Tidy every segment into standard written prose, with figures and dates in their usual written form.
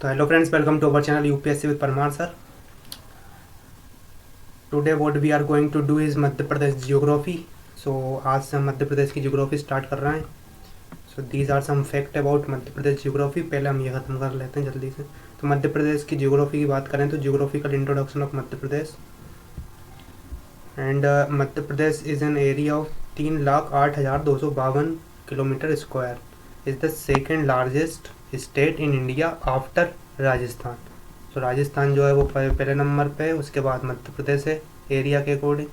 तो hello friends, welcome to our channel UPSC with Parmar sir. Today what we are going to do is Madhya Pradesh geography. सो आज से हम मध्य प्रदेश की जियोग्राफी स्टार्ट कर रहे हैं. So these are some fact about Madhya Pradesh geography. पहले हम ये खत्म कर लेते हैं जल्दी से. तो मध्य प्रदेश की जियोग्राफी की बात करें तो geographical introduction of Madhya Pradesh. And Madhya Pradesh is an area of 3,08,252 kilometre square. Is the second largest state in India after Rajasthan. तो राजस्थान जो है वो पहले नंबर पे है, उसके बाद मध्य प्रदेश है एरिया के अकॉर्डिंग.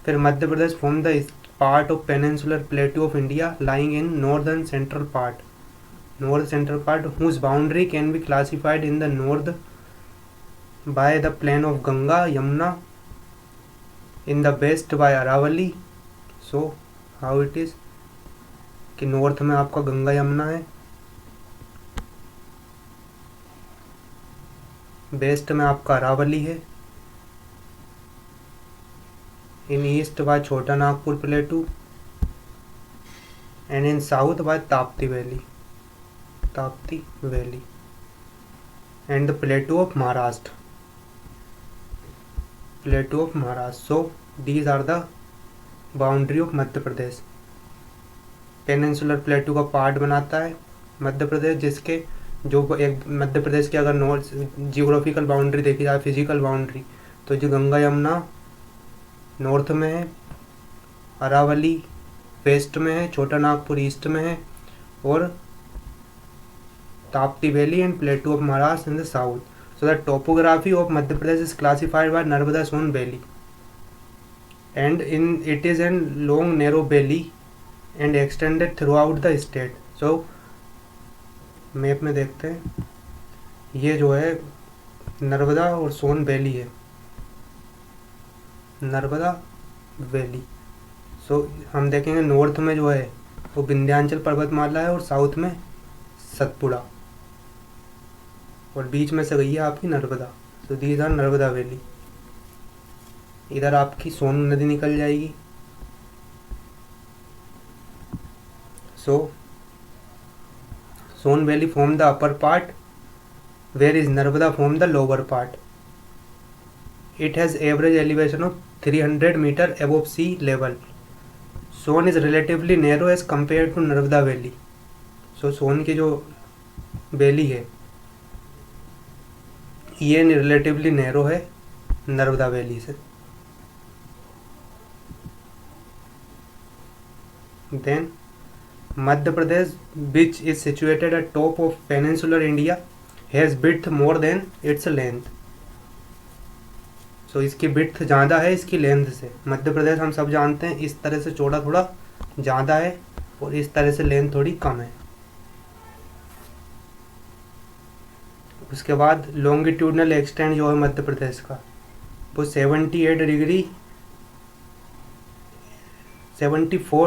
फिर Madhya Pradesh form the part of peninsular plateau of India lying in northern central part whose boundary can be classified in the north by the plain of Ganga Yamuna, in the west by Aravalli. So how it is कि north में आपका गंगा यमुना है, waste में आपका अरावली है, इन east by Chota Nagpur plateau, and in south by Tapti valley and the plateau of Maharashtra. So these are the boundary of Madhya Pradesh. Peninsular plateau का part बनाता है मध्य प्रदेश, जिसके जो एक मध्य प्रदेश की अगर नॉर्थ जियोग्राफिकल बाउंड्री देखी जाए, फिजिकल बाउंड्री, तो जो गंगा यमुना नॉर्थ में है, अरावली वेस्ट में है, छोटा नागपुर ईस्ट में है, और Tapti valley and plateau of Maharashtra in the south. So the topography of Madhya Pradesh is classified by Narmada Son valley and in it is an long narrow valley and extended throughout the state. So map में देखते हैं, ये जो है नर्मदा और सोन valley है, Narmada valley. सो हम देखेंगे नॉर्थ में जो है वो विंध्याचल पर्वतमाला है और साउथ में सतपुड़ा, और बीच में से गई है आपकी Narmada. So these are Narmada valley. इधर आपकी सोन नदी निकल जाएगी. So Son valley form the upper part, whereas Narmada form the lower part. It has average elevation of 300 meter above sea level. Son is relatively narrow as compared to Narmada Valley. So Son की जो valley है ये relatively narrow है Narmada valley से. Then Madhya Pradesh, which is situated at top of peninsular India, has width more than its length. So इसकी width ज़्यादा है इसकी लेंथ से. मध्य प्रदेश हम सब जानते हैं इस तरह से चौड़ा थोड़ा ज़्यादा है और इस तरह से लेंथ थोड़ी कम है. उसके बाद लॉन्गिट्यूडनल एक्सटेंड जो है मध्य प्रदेश का वो 74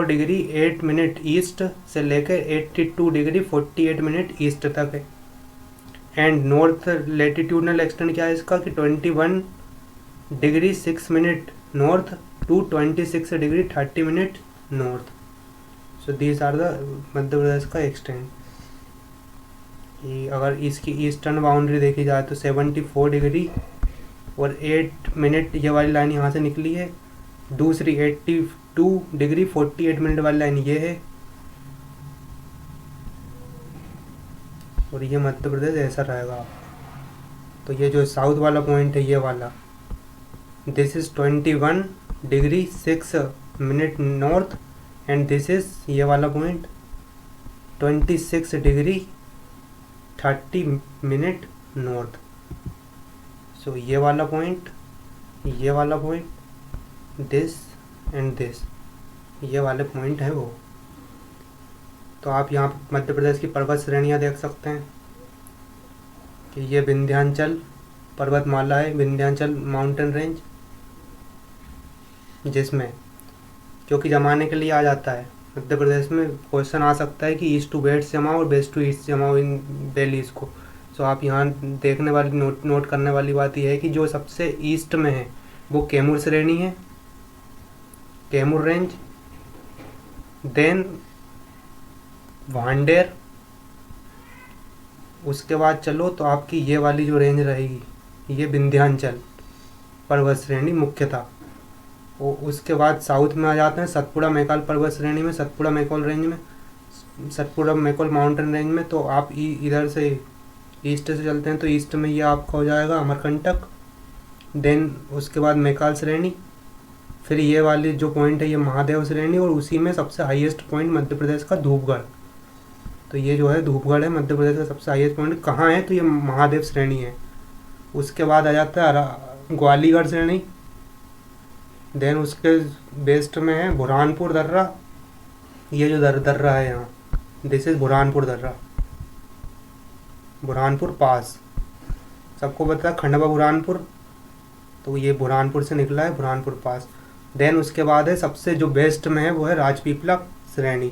डिग्री 8 मिनट ईस्ट से लेकर 82 डिग्री 48 मिनट ईस्ट तक है. एंड नॉर्थ लेटीट्यूडनल एक्सटेंड क्या है इसका कि 21 degree 6 minute north to 26 degree 30 minute north. So these are the Madhya Pradesh का एक्सटेंड. अगर इसकी ईस्टर्न बाउंड्री देखी जाए तो 74 डिग्री और 8 मिनट ये वाली लाइन यहाँ से निकली है. दूसरी 82 डिग्री 48 मिनट वाली लाइन ये है, और ये मध्य प्रदेश ऐसा रहेगा. तो ये जो साउथ वाला पॉइंट है ये वाला, this is 21 degree 6 minute north, and this is ये वाला पॉइंट 26 डिग्री 30 मिनट नॉर्थ. सो ये वाला पॉइंट दिस एंड दिस, ये वाले पॉइंट है वो. तो आप यहाँ पर मध्य प्रदेश की पर्वत श्रेणियाँ देख सकते हैं कि ये विंध्याचल पर्वतमाला है, विंध्याचल माउंटेन रेंज, जिसमें क्योंकि जमाने के लिए आ जाता है मध्य प्रदेश में क्वेश्चन आ सकता है कि ईस्ट टू वेस्ट जमाओ और वेस्ट टू ईस्ट जमाओ इन वैलीज़ को. सो आप यहाँ देखने वाली नोट करने वाली बात यह है कि जो सबसे ईस्ट में है वो कैमूर श्रेणी है, कैमूर रेंज, देन भांडेर, उसके बाद चलो तो आपकी ये वाली जो रेंज रहेगी, ये विंध्याचल पर्वत श्रेणी मुख्यतः। उसके बाद साउथ में आ जाते हैं सतपुड़ा मैकाल पर्वत श्रेणी में, सतपुड़ा मैकाल रेंज में, सतपुड़ा मैकाल माउंटेन रेंज में। तो आप इधर से ईस्ट से चलते हैं तो ईस्ट में ये आपका हो जाएगा अमरकंटक, देन उसके बाद मैकाल श्रेणी, फिर ये वाली जो पॉइंट है ये महादेव श्रेणी, और उसी में सबसे हाईएस्ट पॉइंट मध्य प्रदेश का धूपगढ़। तो ये जो है धूपगढ़ है मध्य प्रदेश का सबसे हाईएस्ट पॉइंट। कहाँ है? तो ये महादेव श्रेणी है। उसके बाद आ जाता है ग्वालीगढ़ श्रेणी, देन उसके वेस्ट में है बुरहानपुर दर्रा। ये जो दर्रा है यहाँ, दिस इज बुरहानपुर दर्रा, बुरहानपुर पास। सबको पता है खंडवा बुरहानपुर, तो ये बुरहानपुर से निकला है, बुरहानपुर पास। देन उसके बाद है सबसे जो बेस्ट में है वो है राजपीपला श्रेणी।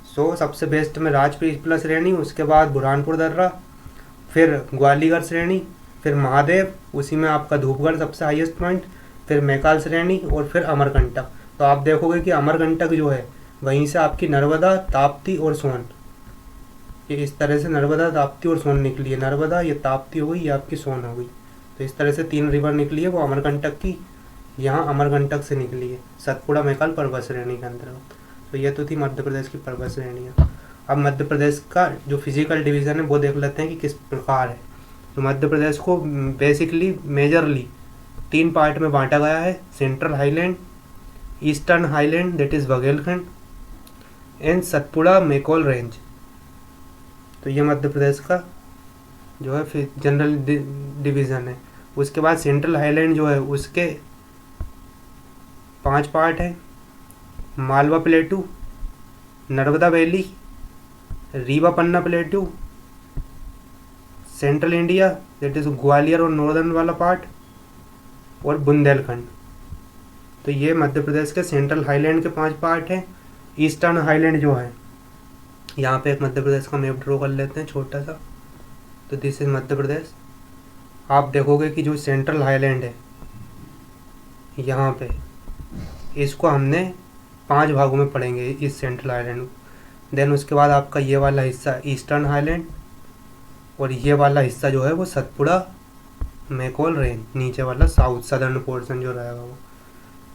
सो सबसे बेस्ट में राजपीपला श्रेणी, उसके बाद बुरहानपुर दर्रा, फिर ग्वालीगढ़ श्रेणी, फिर महादेव, उसी में आपका धूपगढ़ सबसे हाईएस्ट पॉइंट, फिर मैकाल श्रेणी, और फिर अमरकंटक। तो आप देखोगे कि अमरकंटक जो है वहीं से आपकी नर्मदा, ताप्ती और सोन, ये इस तरह से नर्मदा, ताप्ती और सोन निकली है। नर्मदा, ये ताप्ती हो गई, ये आपकी सोन हो गई। तो इस तरह से 3 रिवर निकली है वो अमरकंटक की, यहाँ अमरकंटक से निकली है सतपुड़ा मैकाल पर्वत श्रेणी के अंतर्गत। तो ये तो थी मध्य प्रदेश की पर्वत श्रेणियाँ। अब मध्य प्रदेश का जो फिजिकल डिवीज़न है वो देख लेते हैं कि किस प्रकार है। तो मध्य प्रदेश को बेसिकली मेजरली 3 पार्ट में बांटा गया है, central highland, eastern highland that is Baghelkhand, and Satpura Maikal range. तो ये मध्य प्रदेश का जो है जनरल डिवीज़न है। उसके बाद सेंट्रल हाईलैंड जो है उसके 5 पार्ट हैं, Malwa प्लेटू, Narmada valley, Rewa Panna प्लेटू, central India that is Gwalior और नॉर्दर्न वाला पार्ट, और बुंदेलखंड। तो ये मध्य प्रदेश के सेंट्रल हाईलैंड के 5 पार्ट हैं। ईस्टर्न हाईलैंड जो है, यहाँ पे एक मध्य प्रदेश का मैप ड्रॉ कर लेते हैं छोटा सा। तो दिस इज मध्य प्रदेश। आप देखोगे कि जो सेंट्रल हाईलैंड है यहाँ पे, इसको हमने 5 भागों में पढ़ेंगे इस सेंट्रल हाईलैंड को। देन उसके बाद आपका ये वाला हिस्सा ईस्टर्न हाईलैंड, और ये वाला हिस्सा जो है वो सतपुड़ा मैकाल रेंज, नीचे वाला साउथ सदर्न पोर्शन जो रहेगा वो।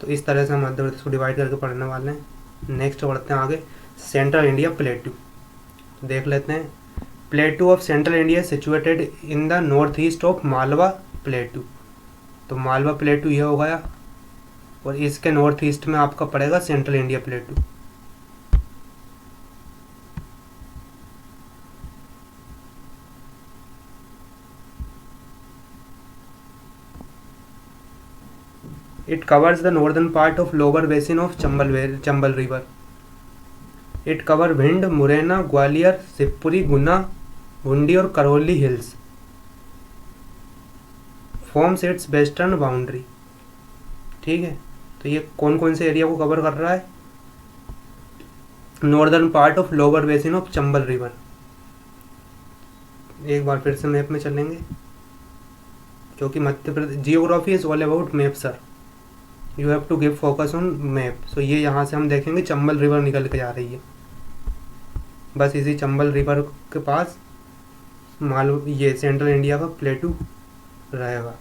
तो इस तरह से हम मध्य प्रदेश को डिवाइड करके पढ़ने वाले हैं। नेक्स्ट बढ़ते हैं आगे, सेंट्रल इंडिया प्लेटू। देख लेते हैं, प्लेटू of central India situated in the north east of Malwa प्लेटू। तो मालवा प्लेटू ये हो गया, और इसके नॉर्थ ईस्ट में आपका पड़ेगा central India प्लेटू। It covers the northern part of lower basin of Chambal River. It covers Bhind, Morena, Gwalior, Shivpuri, Guna, Bundi और Karauli hills. Forms its western boundary. ठीक है, तो ये कौन कौन से एरिया को कवर कर रहा है? Northern part of lower basin of Chambal river. एक बार फिर से मैप में चलेंगे, क्योंकि Madhya Pradesh geography is all about map sir, you have to give focus on map. So ये यहाँ से हम देखेंगे चंबल रिवर निकल के जा रही है, बस इसी चंबल रिवर के पास ये सेंट्रल इंडिया का प्लेटू रहेगा।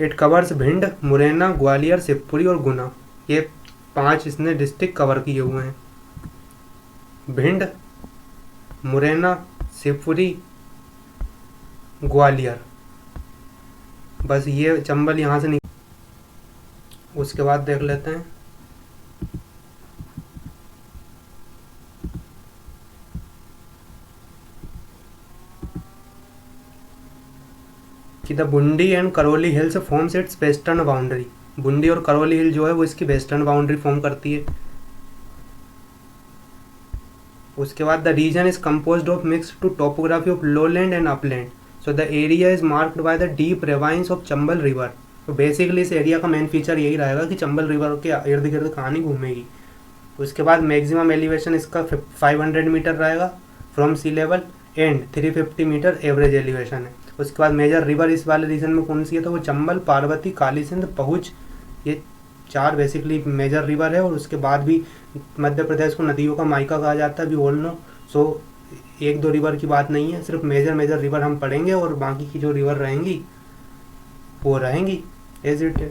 इट कवर्स भिंड, मुरैना, ग्वालियर, शिवपुरी और गुना। ये 5 इसने डिस्ट्रिक्ट कवर किए हुए हैं, भिंड, मुरैना, शिवपुरी, ग्वालियर। बस ये चंबल यहाँ से उसके बाद देख लेते हैं कि the Bundi and Karauli hills forms its western boundary. Bundi और करौली हिल जो है वो इसकी वेस्टर्न बाउंड्री फॉर्म करती है। उसके बाद the region is composed of mix to topography of lowland and upland, so the area is marked by the deep ravines of Chambal river. तो बेसिकली इस एरिया का मेन फीचर यही रहेगा कि चंबल रिवर के इर्द गिर्द कहानी घूमेगी। उसके बाद मैक्सिमम एलिवेशन इसका 500 मीटर रहेगा from sea level, and 350 metre average elevation है। उसके बाद मेजर रिवर इस वाले रीजन में कौन सी है, तो वो चंबल, पार्वती, काली सिंध, पहुँच, ये 4 बेसिकली मेजर रिवर है। और उसके बाद भी मध्य प्रदेश को नदियों का मायका कहा जाता है, भी ऑल नो। सो एक दो रिवर की बात नहीं है, सिर्फ मेजर मेजर रिवर हम पढ़ेंगे और बाकी की जो रिवर रहेंगी वो रहेंगी एज इट है।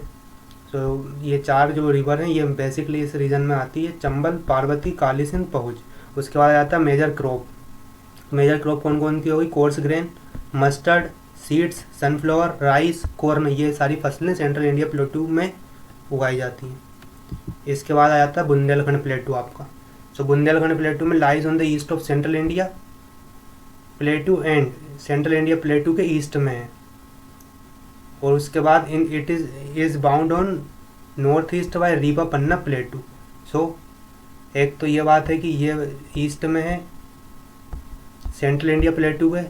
सो ये 4 जो रिवर हैं ये बेसिकली इस रीजन में आती है, चंबल, पार्वती, काली सिंध, पहुज। उसके बाद आता है मेजर क्रॉप। मेजर क्रॉप कौन कौन की होगी? Coarse grain, mustard, seeds, sunflower, rice, corn, ये सारी फसलें सेंट्रल इंडिया प्लेटू में उगाई जाती हैं। इसके बाद आ जाता है बुंदेलखंड प्लेटू आपका। सो बुंदेलखंड प्लेटू में lies on the east of central India plateau and central India plateau के ईस्ट में है। और उसके बाद it is bound on north east by Rewa Panna plateau. So एक तो ये बात है कि ये ईस्ट में है, सेंट्रल इंडिया प्लेटू है।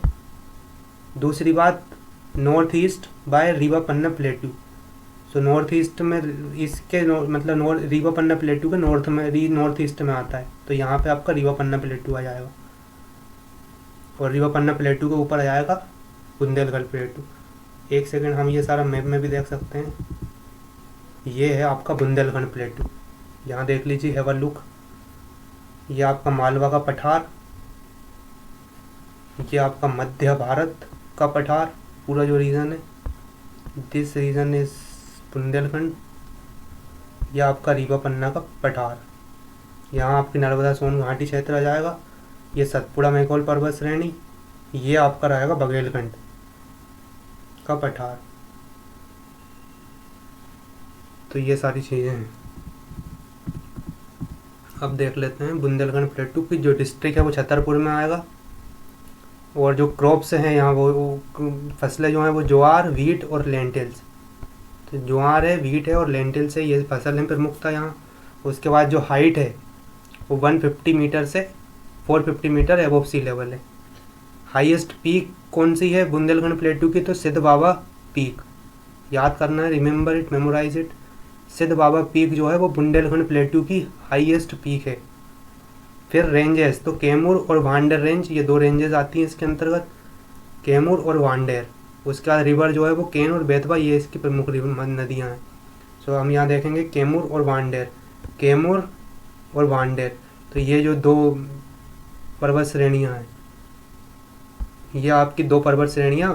दूसरी बात north east by Rewa Panna plateau. So north east में इसके मतलब रीवा पन्ना प्लेटू के नॉर्थ ईस्ट में आता है, तो यहाँ पे आपका रीवा पन्ना प्लेटू आ जाएगा और रीवा पन्ना प्लेटू के ऊपर आ जाएगा बुंदेलखंड प्लेटू। एक सेकंड, हम ये सारा मैप में भी देख सकते हैं। ये है आपका बुंदेलखंड प्लेटू, यहाँ देख लीजिए, हैव अ लुक। ये आपका मालवा का पठार, ये आपका मध्य भारत का पठार, पूरा जो रीजन है, दिस रीजन इज बुंदेलखंड। यह आपका रीवा पन्ना का पठार, यहाँ आपकी नर्मदा सोन घाटी क्षेत्र आ जाएगा। ये सतपुड़ा मैकॉल पर्वत श्रेणी, ये आपका रहेगा बघेलखंड का पठार। तो ये सारी चीज़ें हैं। अब देख लेते हैं बुंदेलखंड प्लेटू की जो डिस्ट्रिक्ट है वो छतरपुर में आएगा। और जो क्रॉप्स हैं यहाँ वो फसलें जो हैं वो ज्वार, वीट और लेंटिल्स। तो ज्वार है, वीट है और लेंटिल्स है, ये फसल है प्रमुखता यहाँ। उसके बाद जो हाइट है वो 150 मीटर से 450 मीटर एबव सी लेवल है। हाईएस्ट पीक कौन सी है बुंदेलखंड प्लेटू की? तो सिद्ध बाबा पीक, याद करना है, रिमेंबर इट, मेमोराइज इट। सिद्ध बाबा पीक जो है वो बुंदेलखंड प्लेटू की हाईएस्ट पीक है। फिर रेंजेस, तो कैमूर और भांडेर रेंज, ये 2 रेंजेस आती हैं इसके अंतर्गत, कैमूर और भांडेर। उसके बाद रिवर जो है वो केन और बेतवा, ये इसकी प्रमुख नदियाँ हैं। सो हम यहाँ देखेंगे कैमूर और भांडेर, कैमूर और भांडेर। तो ये जो 2 पर्वत श्रेणियाँ हैं, ये आपकी 2 पर्वत श्रेणियाँ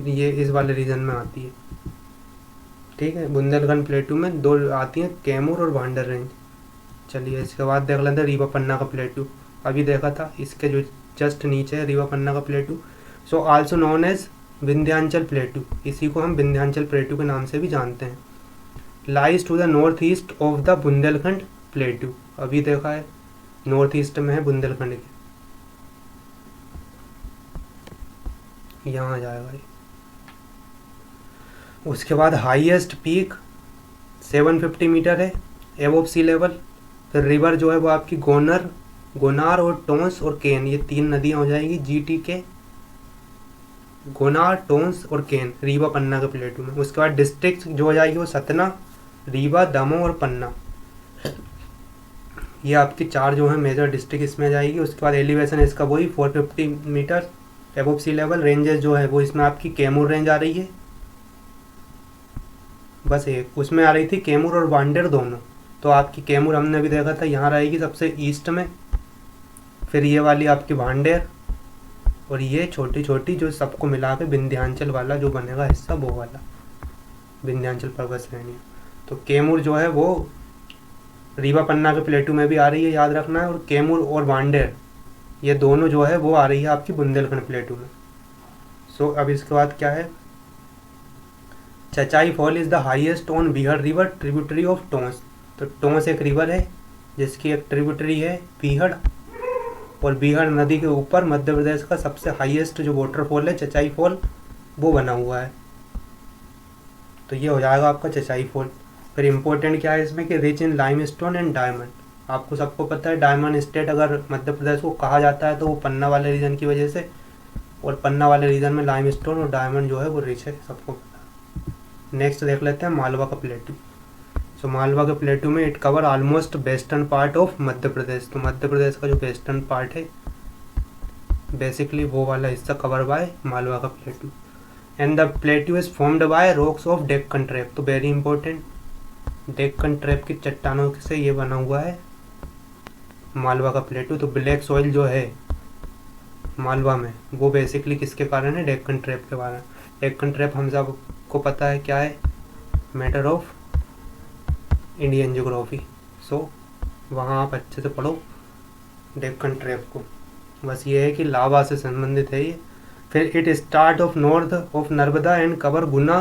ये इस वाले रीजन में आती है। ठीक है, बुंदेलखंड प्लेटू में 2 आती हैं, कैमूर और भांडेर रेंज। चलिए इसके बाद देख लेते हैं रीवा पन्ना का प्लेटू। अभी देखा था, इसके जो जस्ट नीचे है रीवा पन्ना का plateau. So also known as Vindhyachal plateau, इसी को हम विंध्याचल प्लेटू के नाम से भी जानते हैं। Lies to the north east of the Bundelkhand plateau. अभी देखा है नॉर्थ ईस्ट में है बुंदेलखंड के, यहाँ आ जाएगा ये। उसके बाद हाईएस्ट पीक 750 मीटर है एबव सी लेवल। फिर रिवर जो है वो आपकी गोनार और टोंस और केन, ये 3 नदियाँ हो जाएगी GT के, गोनार, टोंस और केन, रीवा पन्ना के प्लेटू में। उसके बाद डिस्ट्रिक्ट जो हो जाएगी वो सतना, रीवा, दमोह और पन्ना, ये आपकी 4 जो है मेजर डिस्ट्रिक्ट इसमें जाएगी। उसके बाद एलिवेशन इसका वही 450 मीटर एबव सी लेवल। रेंजेस जो है वो इसमें आपकी कैमूर रेंज आ रही है, बस एक उसमें आ रही थी कैमूर और भांडेर दोनों। तो आपकी कैमूर हमने भी देखा था यहाँ रहेगी सबसे ईस्ट में, फिर ये वाली आपकी भांडेर, और ये छोटी छोटी जो सबको मिला के विंध्याचल वाला जो बनेगा हिस्सा, वो वाला विंध्याचल पर्वत श्रेणी। तो कैमूर जो है वो रीवा पन्ना के प्लेटू में भी आ रही है, याद रखना है। और कैमूर और भांडेर ये दोनों जो है वो आ रही है आपकी बुंदेलखंड प्लेटू में। सो अब इसके बाद क्या है, Chachai fall is the highest on Bihad river tributary of Tons. तो टोंस एक रिवर है जिसकी एक ट्रिब्यूटरी है बीहड़, और बीहड़ नदी के ऊपर मध्य प्रदेश का सबसे हाईएस्ट जो वाटरफॉल है चचाई फॉल, वो बना हुआ है। तो ये हो जाएगा आपका चचाई फॉल। फिर इम्पोर्टेंट क्या है इसमें कि rich in limestone and diamond. आपको सबको पता है डायमंड स्टेट अगर मध्य प्रदेश को कहा जाता है तो वो पन्ना वाले रीजन की वजह से, और पन्ना वाले रीजन में लाइमस्टोन और डायमंड जो है वो रिच है, सबको पता। नेक्स्ट देख लेते हैं मालवा का प्लेटू। सो मालवा के प्लेटू में it cover almost western part of Madhya Pradesh. तो मध्य प्रदेश का जो वेस्टर्न पार्ट है बेसिकली वो वाला हिस्सा कवर बाय मालवा का प्लेटू। And the प्लेटू is formed by rocks of Deccan trap. तो वेरी इंपॉर्टेंट, डेक्कन ट्रैप की चट्टानों से ये बना हुआ है मालवा का प्लेटू। तो ब्लैक सॉइल जो है मालवा में, वो बेसिकली किसके कारण है, डेक्कन ट्रैप के कारण। डेक्कन ट्रैप हम सबको पता है क्या है, मैटर ऑफ इंडियन ज्योग्राफी। सो वहाँ आप अच्छे से पढ़ो डेक्कन ट्रैप को। बस ये है कि लावा से संबंधित है ये। फिर it start off north of Narmada and cover Guna,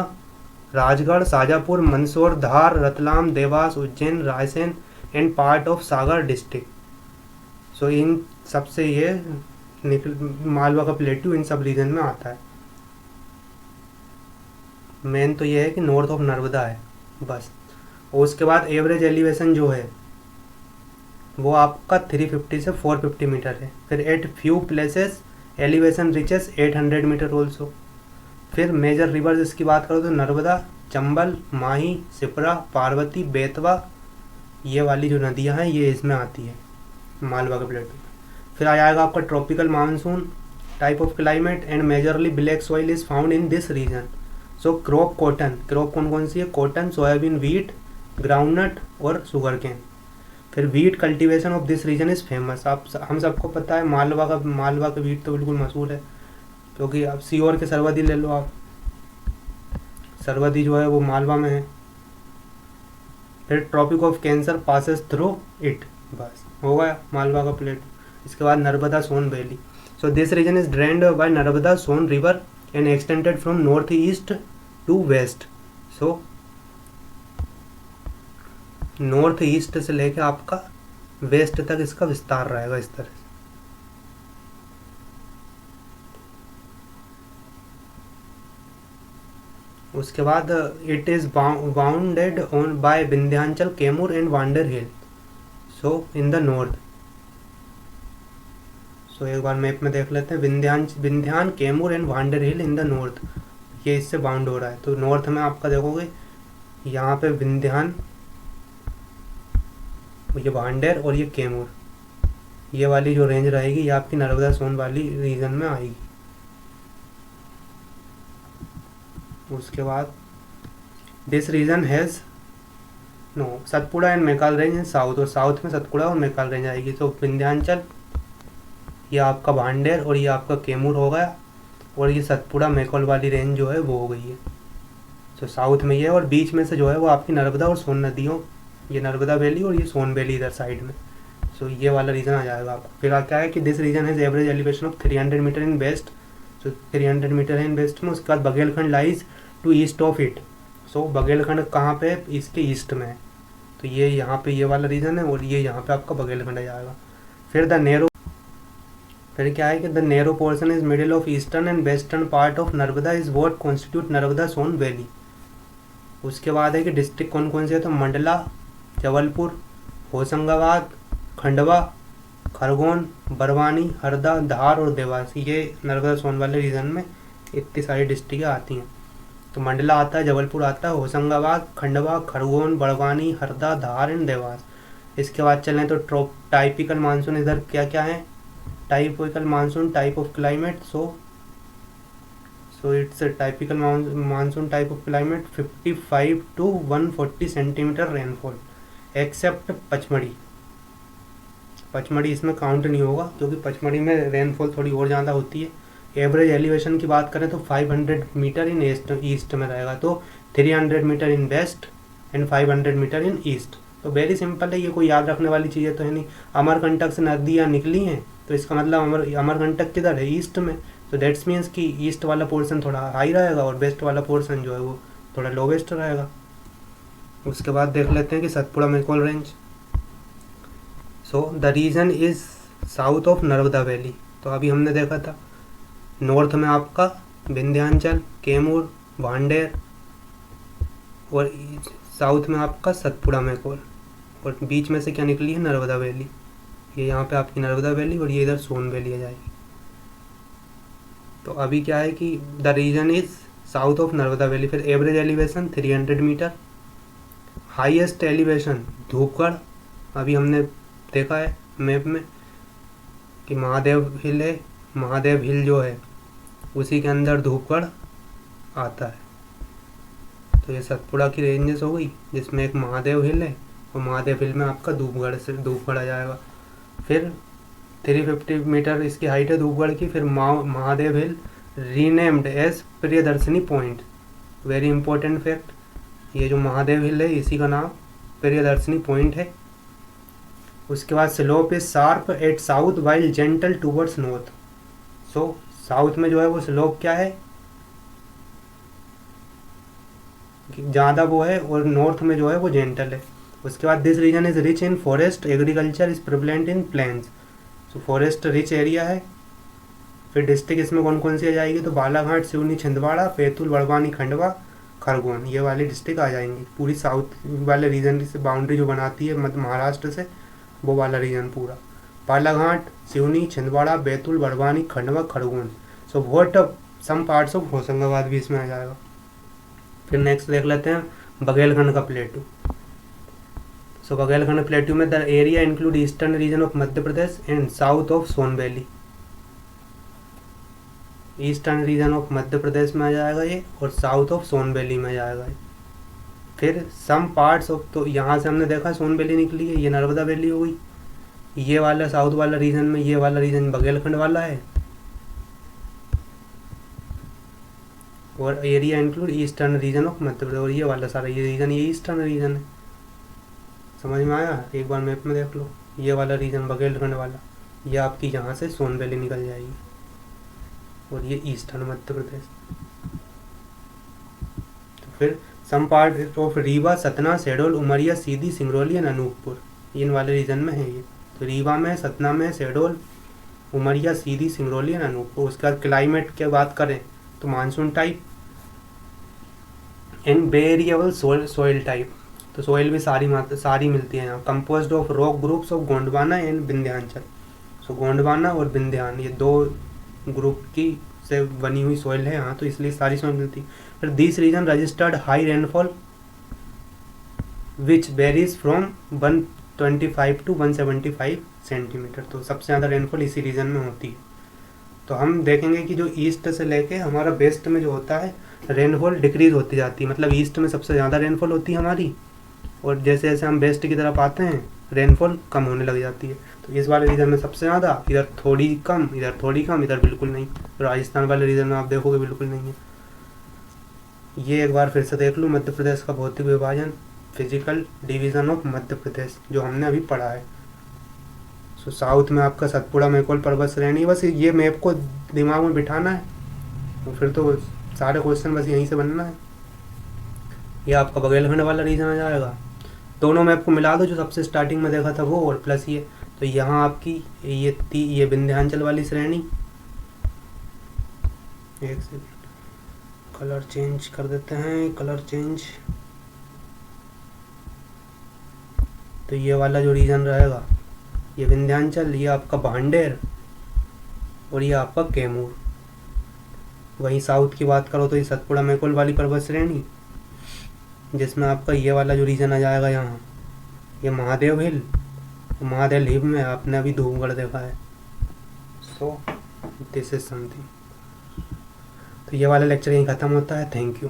Rajgarh, Shajapur, Mandsaur, Dhar, Ratlam, Dewas, Ujjain, Raisen and part of Sagar district. So इन सबसे ये निकल मालवा का प्लेटू इन सब रीजन में आता है। मेन तो ये है कि नॉर्थ ऑफ नर्मदा है बस। और उसके बाद एवरेज एलिवेशन जो है वो आपका 350 से 450 मीटर है। फिर at few places elevation reaches 800 metre also. फिर मेजर रिवर्स इसकी बात करो तो नर्मदा, चंबल, माही, सिपरा, पार्वती, बेतवा, ये वाली जो नदियां हैं ये इसमें आती है मालवा के प्लेटू। फिर आ जाएगा आपका tropical monsoon type of climate and majorly black soil is found in this region. So crop cotton, crop कौन कौन सी है, कॉटन, सोयाबीन, वीट, ग्राउंडनट और शुगर केन। फिर wheat cultivation of this region is famous. आप हम सबको पता है मालवा का वीट तो बिल्कुल मशहूर है, क्योंकि आप सीहोर के सरवदी ले लो, आप सरवदी जो है वो मालवा में है। फिर tropic of cancer passes through it, बस हो गया मालवा का प्लेट। इसके बाद Narmada Son valley. So this region is drained by Narmada Son river and extended from north east to west. So north east से लेके आपका वेस्ट तक इसका विस्तार रहेगा इस तरह से। उसके बाद it is bounded on by Vindhyachal, Kaimur and Vandar hill, so in the north. So एक बार मैप में देख लेते हैं, Vindhyan, Kaimur and Vandar hill in the north, ये इससे बाउंड हो रहा है। तो नॉर्थ में आपका देखोगे यहाँ पे विंध्यान, ये वांडेर और ये कैमूर, ये वाली जो रेंज रहेगी ये आपकी नर्मदा सोन वाली रीजन में आएगी। उसके बाद this region has Satpura and Maikal range in south, और साउथ में सतपुड़ा और मैकाल रेंज आएगी। तो विंध्याचल, ये आपका भांडेर और ये आपका कैमूर हो गया, और ये सतपुड़ा मैकाल वाली रेंज जो है वो हो गई है। तो साउथ में ये है, और बीच में से जो है वो आपकी नर्मदा और सोन नदियों, ये नर्मदा वैली और ये सोन वैली इधर साइड में। सो ये वाला रीजन आ जाएगा आपको। फिर क्या है कि this region has average elevation of 300 metre in west. So 300 metre है इन वेस्ट में। उसके बाद Baghelkhand lies to east of it. So Baghelkhand कहाँ पे है, इसके ईस्ट में है। तो ये यहाँ पे ये वाला रीजन है, और ये यहाँ पे आपका बघेलखंड आ जाएगा। फिर फिर क्या है कि the narrow portion is middle of eastern and western part of Narmada is what constitute Narmada Son valley. उसके बाद है कि डिस्ट्रिक्ट कौन कौन से है, तो मंडला, जबलपुर, होशंगाबाद, खंडवा, खरगोन, बरवानी, हरदा, धार और देवास, ये नर्मदा सोन वाले रीजन में इतनी सारी डिस्ट्रिक्टें आती हैं। तो मंडला आता है, जबलपुर आता है, होशंगाबाद, खंडवा, खरगोन, बड़वानी, हरदा, धार एंड देवास। इसके बाद चलें तो टाइपिकल मानसून इधर क्या क्या है, typical monsoon type of climate. So it's typical monsoon type of climate 55 to 140 centimetre rainfall except Pachmarhi. Pachmarhi इसमें काउंट नहीं होगा, क्योंकि पचमढ़ी में रेनफॉल थोड़ी और ज़्यादा होती है। एवरेज एलिवेशन की बात करें तो 500 मीटर इन ईस्ट में रहेगा, तो 300 metre in west and 500 metre in east. तो वेरी सिंपल है, ये कोई याद रखने वाली चीज़ें तो है नहीं। अमरकंटक से नदियाँ निकली हैं, तो इसका मतलब अमरकंटक किधर है, ईस्ट में। तो दैट्स मीन्स कि ईस्ट वाला पोर्शन थोड़ा हाई रहेगा और वेस्ट वाला पोर्शन जो है वो थोड़ा लोवेस्ट रहेगा। उसके बाद देख लेते हैं कि Satpura Maikal range. So the region is south of Narmada valley. तो अभी हमने देखा था नॉर्थ में आपका विंध्याचल, कैमूर, भांडेर, और साउथ में आपका सतपुड़ा मैकाल, और बीच में से क्या निकली है, नर्मदा वैली। ये यहाँ पे आपकी नर्मदा वैली और ये इधर सोन वैली आ जाएगी। तो अभी क्या है कि the region is south of Narmada valley. फिर average elevation 300 metre. Highest elevation Dhupgarh, अभी हमने देखा है मैप में कि महादेव हिल है, महादेव हिल जो है उसी के अंदर धूपगढ़ आता है। तो ये सतपुड़ा की रेंजेस हो गई, जिसमें एक महादेव हिल है, और महादेव हिल में आपका धूपगढ़ आ जाएगा। फिर 350 मीटर इसकी हाइट है धूपगढ़ की। फिर Mahadev hill renamed as Priyadarshini point, very important fact, ये जो महादेव हिल है इसी का नाम प्रियदर्शनी पॉइंट है। उसके बाद slope is sharp eight south while gentle towards north. So south में जो है वो स्लोप क्या है, ज़्यादा वो है, और नॉर्थ में जो है वो जेंटल है। उसके बाद this region is rich in forest, agriculture is prevalent in plains. So forest rich area है। फिर डिस्ट्रिक्ट इसमें कौन कौन सी आ जाएगी, तो बालाघाट, सिवनी, छिंदवाड़ा, बैतूल, बड़वानी, खंडवा, खरगोन, ये वाली डिस्ट्रिक्ट आ जाएंगी। पूरी साउथ वाले रीजन से बाउंड्री जो बनाती है मध्य महाराष्ट्र से, वो वाला रीजन पूरा Balaghat, Seoni, Chhindwara, Betul, Barwani, Khandwa, Khargone. So what some parts of Hoshangabad भी इसमें आ जाएगा। फिर नेक्स्ट देख लेते हैं बघेलखंड का प्लेटू। सो बघेलखंड प्लेटू में the area include eastern region of Madhya Pradesh and south of Son valley. Eastern region of Madhya Pradesh में आ जाएगा ये, और साउथ ऑफ सोन वैली में आ जाएगा ये। फिर सम पार्ट्स ऑफ, तो यहाँ से हमने देखा सोन वैली निकली है, ये नर्मदा वैली हो गई। ये वाला साउथ वाला रीजन में, ये वाला रीजन बघेलखंड वाला है, और area include eastern region of Madhya Pradesh, और ये वाला सारा ये रीजन, ये ईस्टर्न रीजन है। समझ में आया, एक बार मैप में देख लो, ये वाला रीजन बघेलखंड वाला, ये आपकी यहाँ से सोन वैली निकल जाएगी, और ये ईस्टर्न मध्य प्रदेश। तो फिर some part of Rewa, Satna, Shahdol, Umaria, Sidhi, Singrauli and Anuppur, इन वाले रीजन में है ये। तो रीवा में, सतना में, शहडोल, उमरिया, सीधी, सिंगरौली एंड अनूपपुर। उसके बाद क्लाइमेट की बात करें तो monsoon type and variable soil type, तो सोइल भी सारी मिलती है यहाँ। Composed of rock groups of Gondwana and Vindhyachal. So Gondwana और विंध्यान ये दो ग्रुप की से बनी हुई सोइल है यहाँ, तो इसलिए सारी सोइल मिलती है। फिर this region registered high rainfall which varies from 125 to 175 centimetre. तो सबसे ज़्यादा रेनफॉल इसी रीजन में होती है। तो हम देखेंगे कि जो ईस्ट से लेके हमारा वेस्ट में जो होता है रेनफॉल डिक्रीज होती जाती है, मतलब ईस्ट में सबसे ज़्यादा रेनफॉल होती है हमारी, और जैसे जैसे हम वेस्ट की तरफ आते हैं रेनफॉल कम होने लग जाती है। तो इस वाले रीजन में सबसे ज़्यादा, इधर थोड़ी कम, इधर थोड़ी कम, इधर बिल्कुल नहीं। राजस्थान वाले रीजन में आप देखोगे बिल्कुल नहीं है। ये एक बार फिर से देख लूँ, मध्य प्रदेश का भौतिक विभाजन, फिजिकल डिवीज़न ऑफ मध्य प्रदेश, जो हमने अभी पढ़ा है। सो साउथ में आपका सतपुड़ा, मैकोल पर्वत श्रेणी, बस ये मैप को दिमाग में बिठाना है, और फिर तो सारे क्वेश्चन बस यहीं से बनना है। ये आपका बघेलखंड वाला रीजन आ जाएगा। दोनों मैप को मिला दो, जो सबसे स्टार्टिंग में देखा था वो, और प्लस ये, तो यहाँ आपकी ये विंध्याचल वाली श्रेणी। एक सेकंड, कलर चेंज कर देते हैं, कलर चेंज। तो ये वाला जो रीजन रहेगा ये विंध्याचल, ये आपका भांडेर, और ये आपका कैमूर। वहीं साउथ की बात करो तो ये सतपुड़ा मैकोल वाली पर्वत श्रेणी, जिसमें आपका ये वाला जो रीजन आ जाएगा यहाँ, ये महादेव हिल। महादेव हिल में आपने अभी धूपगढ़ देखा है। So this is something. तो ये वाला लेक्चर यहीं ख़त्म होता है। Thank you.